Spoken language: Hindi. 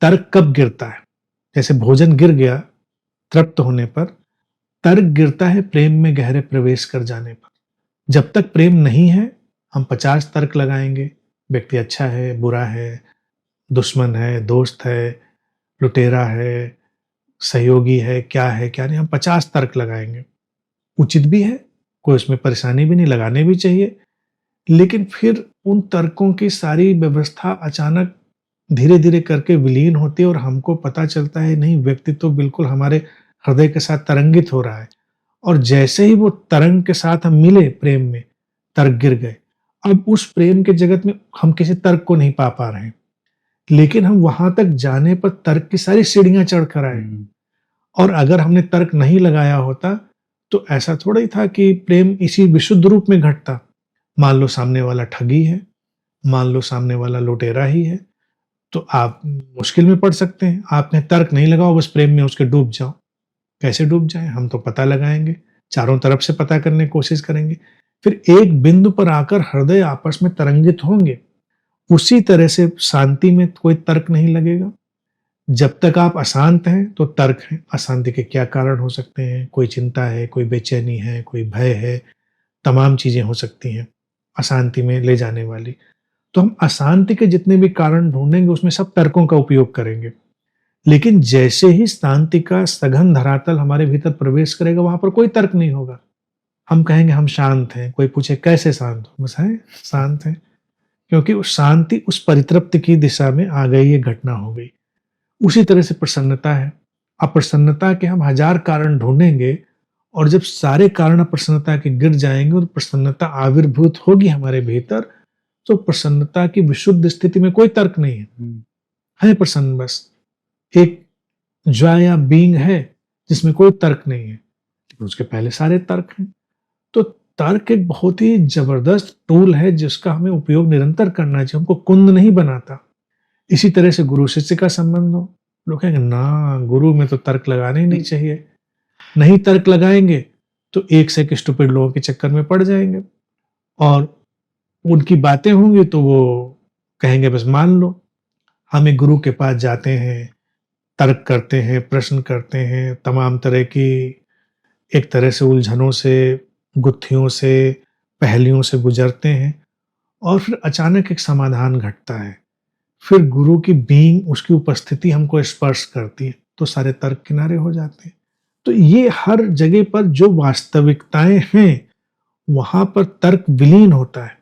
तर्क कब गिरता है? जैसे भोजन गिर गया तृप्त होने पर, तर्क गिरता है प्रेम में गहरे प्रवेश कर जाने पर। जब तक प्रेम नहीं है, हम 50 तर्क लगाएंगे, व्यक्ति अच्छा है, बुरा है, दुश्मन है, दोस्त है, लुटेरा है, सहयोगी है, क्या नहीं, हम 50 तर्क लगाएंगे। उचित भी है, कोई उसमें परेशानी भी नहीं, लगाने भी चाहिए। लेकिन फिर उन तर्कों की सारी व्यवस्था अचानक धीरे-धीरे करके विलीन होती है और हमको पता चलता है नहीं, व्यक्ति तो बिल्कुल हमारे हृदय के साथ तरंगित हो रहा है। और जैसे ही वो तरंग के साथ हम मिले प्रेम में, तर्क गिर गए। अब उस प्रेम के जगत में हम किसी तर्क को नहीं पा रहे हैं। लेकिन हम वहां तक जाने पर तर्क की सारी सीढ़ियां चढ़ कर आए। और अगर हमने तर्क नहीं लगाया होता तो ऐसा थोड़ा ही था कि प्रेम इसी विशुद्ध रूप में घटता। मान लो सामने वाला ठगी है, मान लो सामने वाला लुटेरा ही है, तो आप मुश्किल में पड़ सकते हैं। आपने तर्क नहीं लगाओ, बस प्रेम में उसके डूब जाओ। कैसे डूब जाएं? हम तो पता लगाएंगे, चारों तरफ से पता करने की कोशिश करेंगे, फिर एक बिंदु पर आकर हृदय आपस में तरंगित होंगे। उसी तरह से शांति में कोई तर्क नहीं लगेगा। जब तक आप अशांत हैं तो तर्क है, अशांति के क्या कारण हो सकते हैं, कोई चिंता है, कोई बेचैनी है, कोई भय है, तमाम चीजें हो सकती हैं अशांति में ले जाने वाली। तो हम अशांति के जितने भी कारण ढूंढेंगे उसमें सब तर्कों का उपयोग करेंगे। लेकिन जैसे ही शांति का सघन धरातल हमारे भीतर प्रवेश करेगा, वहां पर कोई तर्क नहीं होगा। हम कहेंगे हम शांत हैं। कोई पूछे कैसे शांत हो, बस है शांत है, क्योंकि उस शांति उस परितृप्ति की दिशा में आ गई, ये घटना हो गई। उसी तरह से प्रसन्नता है। अप्रसन्नता के हम हजार कारण ढूंढेंगे और जब सारे कारण अप्रसन्नता के गिर जाएंगे और प्रसन्नता आविर्भूत होगी हमारे भीतर, तो प्रसन्नता की विशुद्ध स्थिति में कोई तर्क नहीं है प्रसन्न, बस एक जॉय या बीइंग है जिसमें कोई तर्क नहीं है। लेकिन उसके पहले सारे तर्क हैं। तो तर्क एक बहुत ही जबरदस्त टूल है जिसका हमें उपयोग निरंतर करना चाहिए, हमको कुंद नहीं बनाता। इसी तरह से गुरु शिष्य का संबंध हो, लोग कहेंगे ना, गुरु में तो तर्क लगाने ही नहीं चाहिए। नहीं तर्क लगाएंगे तो एक से एक स्टूपिड लोगों के चक्कर में पड़ जाएंगे और उनकी बातें होंगी तो वो कहेंगे बस मान लो। हम एक गुरु के पास जाते हैं, तर्क करते हैं, प्रश्न करते हैं, तमाम तरह की एक तरह से उलझनों से, गुत्थियों से, पहेलियों से गुजरते हैं और फिर अचानक एक समाधान घटता है। फिर गुरु की बीइंग, उसकी उपस्थिति हमको स्पर्श करती है, तो सारे तर्क किनारे हो जाते हैं। तो ये हर जगह पर जो वास्तविकताएं हैं वहां पर तर्क विलीन होता है।